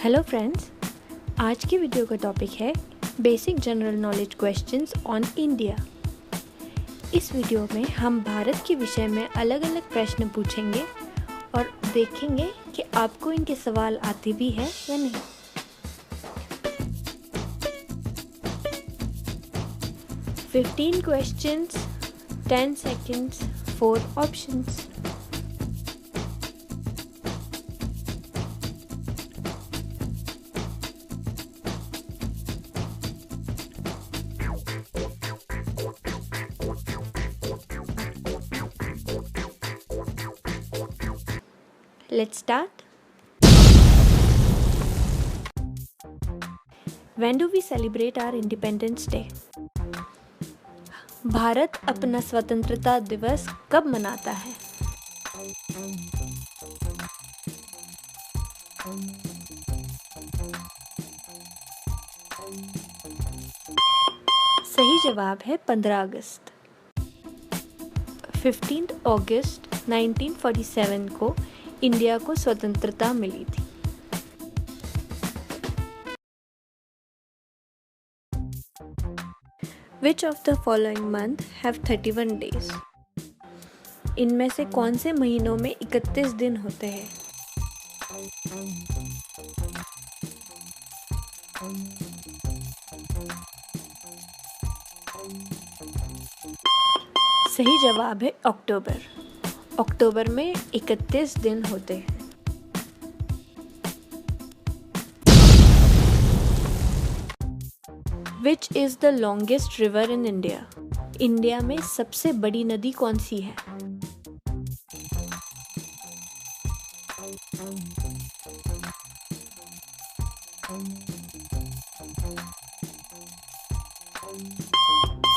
Hello friends, आज की video का टॉपिक है basic general knowledge questions on India. इस वीडियो में हम भारत के विषय में अलग अलग प्रश्न पूछेंगे और देखेंगे कि आपको इनके सवाल आते भी है या नहीं। Fifteen questions, 10 seconds, 4 options। Let's start. When do we celebrate our Independence Day? Bharat अपना स्वतंत्रता दिवस कब मनाता है? सही जवाब है 15 अगस्त। 15 अगस्त 1947 को इंडिया को स्वतंत्रता मिली थी। Which of the following month have 31 days? इनमें से कौन से महीनों में 31 दिन होते हैं? सही जवाब है अक्टूबर। अक्टूबर में 31 दिन होते हैं। Which is the longest river in India? India में सबसे बड़ी नदी कौन सी है?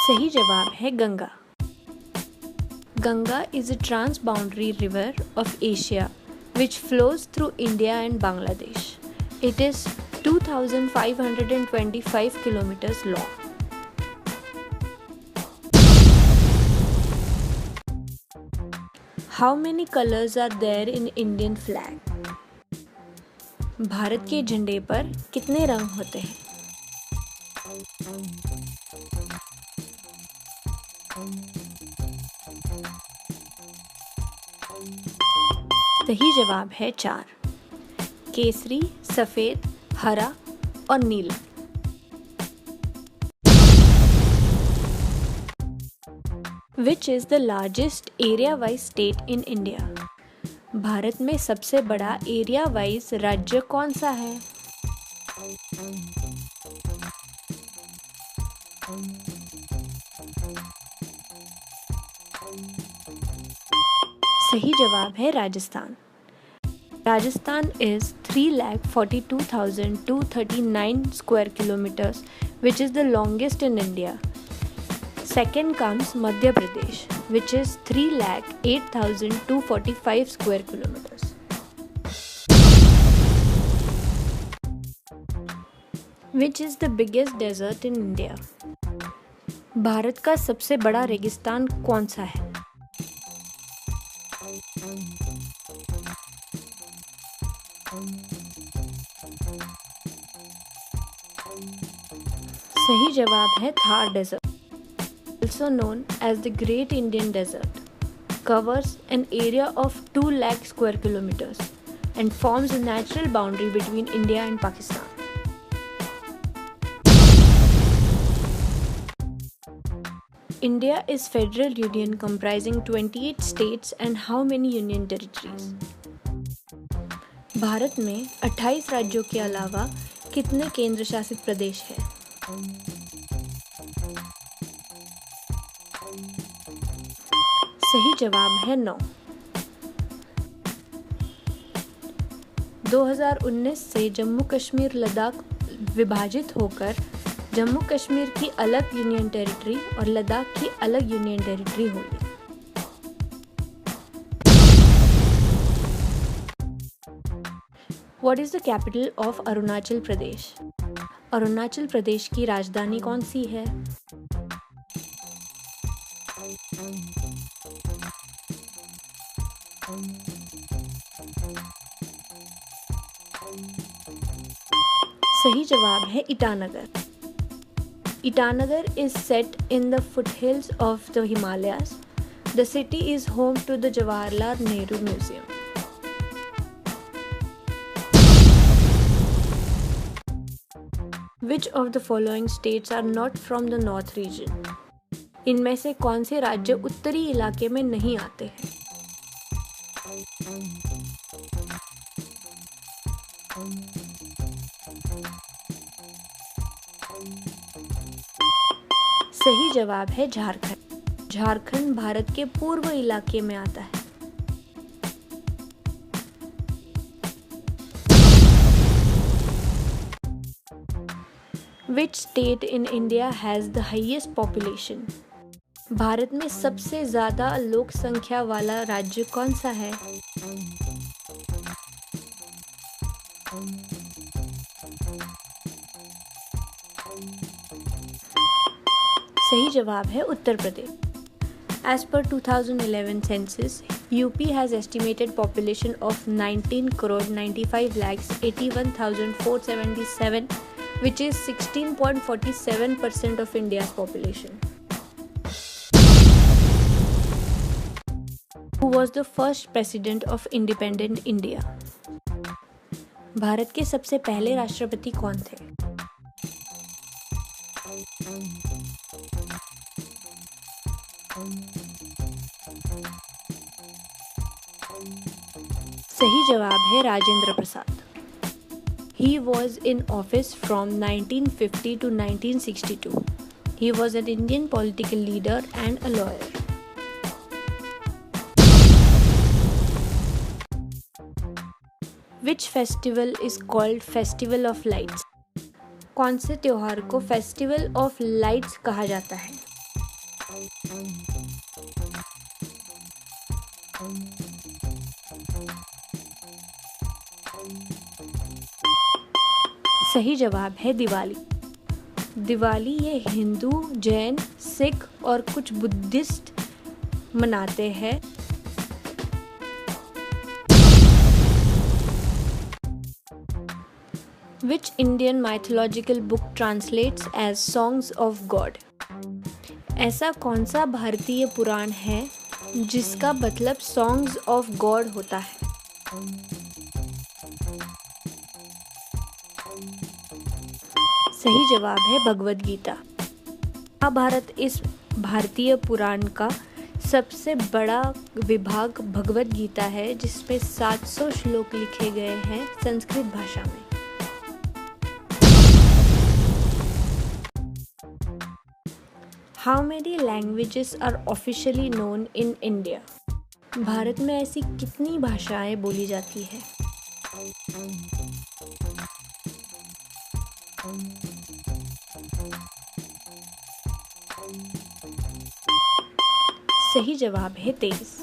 सही जवाब है Ganga. Ganga is a trans-boundary river of Asia which flows through India and Bangladesh. It is 2,525 kilometers long. How many colors are there in Indian flag? Bharat के झंडे पर कितने रंग होते हैं? सही जवाब है 4। केसरी, सफेद, हरा और नीला। Which is the largest area-wise state in India? Bharat में सबसे बड़ा एरिया वाइज राज्य कौन सा है? सही जवाब है Rajasthan. Rajasthan is 3,42,239 square kilometers, which is the longest in India. Second comes Madhya Pradesh, which is 3,08,245 square kilometers. Which is the biggest desert in India? Bharat का सबसे बड़ा रेगिस्तान कौन सा है? सही जवाब है Thar desert, also known as the Great Indian Desert, covers an area of 2 lakh square kilometers and forms a natural boundary between India and Pakistan. India is federal union comprising 28 states and how many union territories? Bharat में 28 राज्यों के अलावा कितने केंद्र शासित प्रदेश हैं? सही जवाब है 9। 2019 से जम्मू कश्मीर लद्दाख विभाजित होकर जम्मू कश्मीर की अलग यूनियन टेरिटरी और लद्दाख की अलग यूनियन टेरिटरी होगी। What is the capital of Arunachal Pradesh? Arunachal Pradesh की राजधानी कौन सी है? सही जवाब है Itanagar. Itanagar is set in the foothills of the Himalayas. The city is home to the Jawaharlal Nehru Museum. Which of the following states are not from the North region? इनमें से कौन से राज्य उत्तरी इलाके में नहीं आते हैं? सही जवाब है झारखंड। झारखंड भारत के पूर्व इलाके में आता है। Which state in India has the highest population? Bharat में सबसे ज्यादा लोक संख्या वाला राज्य कौन सा है? सही जवाब है Uttar Pradesh. As per 2011 census, UP has estimated population of 19 crore 95 lakhs 81,477, which is 16.47% of India's population. Who was the first president of independent India? Bharat के सबसे पहले राष्ट्रपति कौन थे? सही जवाब है Rajendra Prasad. He was in office from 1950 to 1962. He was an Indian political leader and a lawyer. Which festival is called Festival of Lights? कौन से त्योहार को Festival of Lights कहा जाता है? सही जवाब है दिवाली। दिवाली ये हिंदू, जैन, सिख और कुछ बुद्धिस्ट मनाते हैं। Which Indian mythological book translates as Songs of God? ऐसा कौन सा भारतीय पुराण है जिसका मतलब Songs of God होता है? सही जवाब है भगवद गीता। महाभारत इस भारतीय पुराण का सबसे बड़ा विभाग भगवद गीता है, जिसमें 700 श्लोक लिखे गए हैं संस्कृत भाषा में। How many languages are officially known in India? Bharat में ऐसी कितनी भाषाएं बोली जाती है? सही जवाब है 23।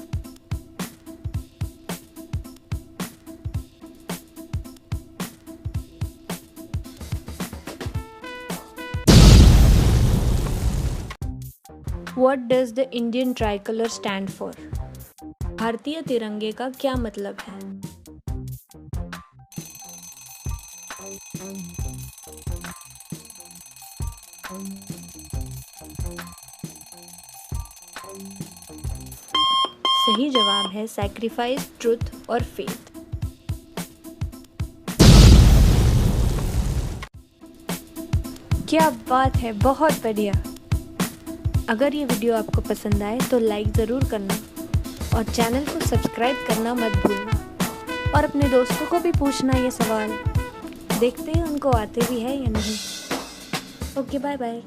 What does the Indian tricolor stand for? भारतीय तिरंगे का क्या मतलब है? सही जवाब है सैक्रिफाइस, ट्रुथ और फेथ। क्या बात है, बहुत बढ़िया। अगर ये वीडियो आपको पसंद आए तो लाइक ज़रूर करना और चैनल को सब्सक्राइब करना मत भूलना, और अपने दोस्तों को भी पूछना ये सवाल, देखते हैं उनको आते भी है या नहीं। Okay, bye bye.